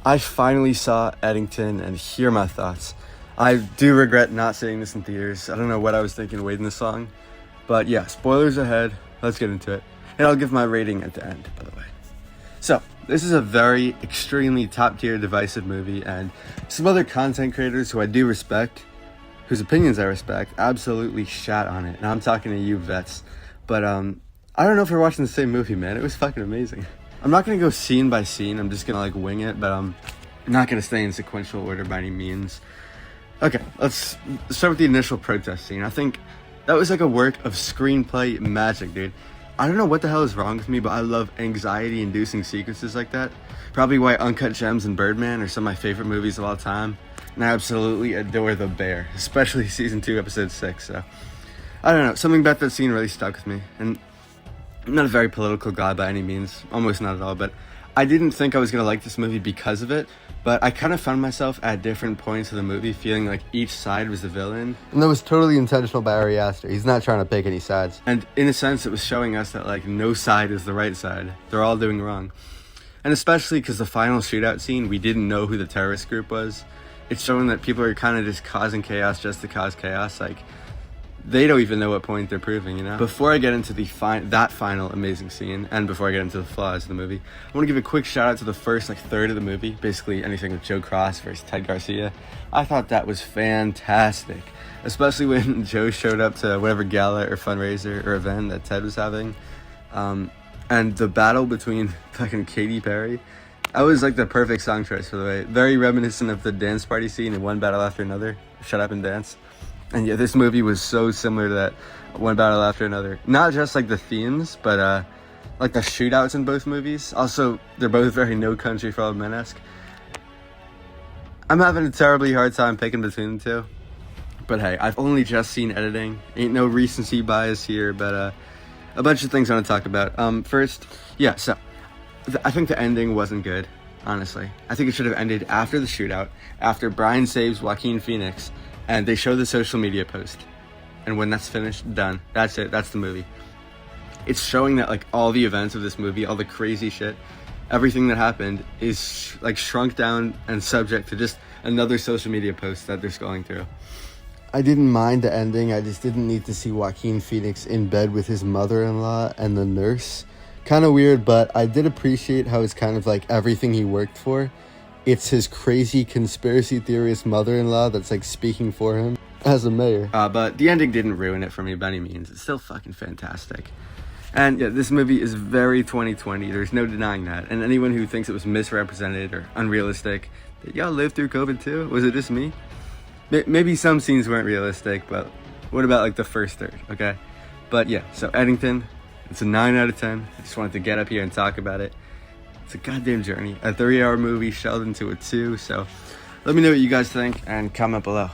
I finally saw Eddington, and here are my thoughts. I do regret not seeing this in theaters. I don't know what I was thinking waiting this long. But yeah, spoilers ahead. Let's get into it. And I'll give my rating at the end, by the way. So, this is a very extremely top-tier divisive movie, and some other content creators who I do respect, whose opinions I respect, absolutely shat on it. And I'm talking to you vets. But I don't know if we're watching the same movie, man. It was fucking amazing. I'm not going to go scene by scene. I'm just going to wing it, but I'm not going to stay in sequential order by any means. Okay, let's start with the initial protest scene. I think that was a work of screenplay magic, dude. I don't know what the hell is wrong with me, but I love anxiety-inducing sequences like that. Probably why Uncut Gems and Birdman are some of my favorite movies of all time. And I absolutely adore The Bear, especially season 2, episode 6. So, I don't know, something about that scene really stuck with me. And I'm not a very political guy by any means, almost not at all, but I didn't think I was going to like this movie because of it, but I kind of found myself at different points of the movie feeling like each side was the villain. And that was totally intentional by Ari Aster. He's not trying to pick any sides. And in a sense, it was showing us that no side is the right side. They're all doing wrong. And especially because the final shootout scene, we didn't know who the terrorist group was. It's showing that people are kind of just causing chaos just to cause chaos. They don't even know what point they're proving, you know? Before I get into that final amazing scene, and before I get into the flaws of the movie, I want to give a quick shout out to the first third of the movie, basically anything with Joe Cross versus Ted Garcia. I thought that was fantastic, especially when Joe showed up to whatever gala or fundraiser or event that Ted was having. And the battle between fucking Katy Perry, that was the perfect song choice, for the way. Very reminiscent of the dance party scene in One Battle After Another, Shut Up and Dance. And yeah, this movie was so similar to that One Battle After Another. Not just the themes, but the shootouts in both movies. Also, they're both very No Country for Old Men-esque. I'm having a terribly hard time picking between the two. But hey, I've only just seen editing. Ain't no recency bias here, but a bunch of things I want to talk about. First, yeah, so I think the ending wasn't good, honestly. I think it should have ended after the shootout, after Brian saves Joaquin Phoenix, and they show the social media post. And when that's finished, done. That's it. That's the movie. It's showing that all the events of this movie, all the crazy shit, everything that happened is shrunk down and subject to just another social media post that they're scrolling through. I didn't mind the ending. I just didn't need to see Joaquin Phoenix in bed with his mother-in-law and the nurse. Kind of weird, but I did appreciate how it's kind of everything he worked for. It's his crazy conspiracy theorist mother-in-law that's speaking for him as a mayor. But the ending didn't ruin it for me by any means. It's still fucking fantastic. And yeah, this movie is very 2020. There's no denying that. And anyone who thinks it was misrepresented or unrealistic, did y'all live through COVID too? Was it just me? Maybe some scenes weren't realistic, but what about the first third, okay? But yeah, so Eddington, it's a 9 out of 10. I just wanted to get up here and talk about it. It's a goddamn journey. A 3-hour movie shelled into a 2, so let me know what you guys think and comment below.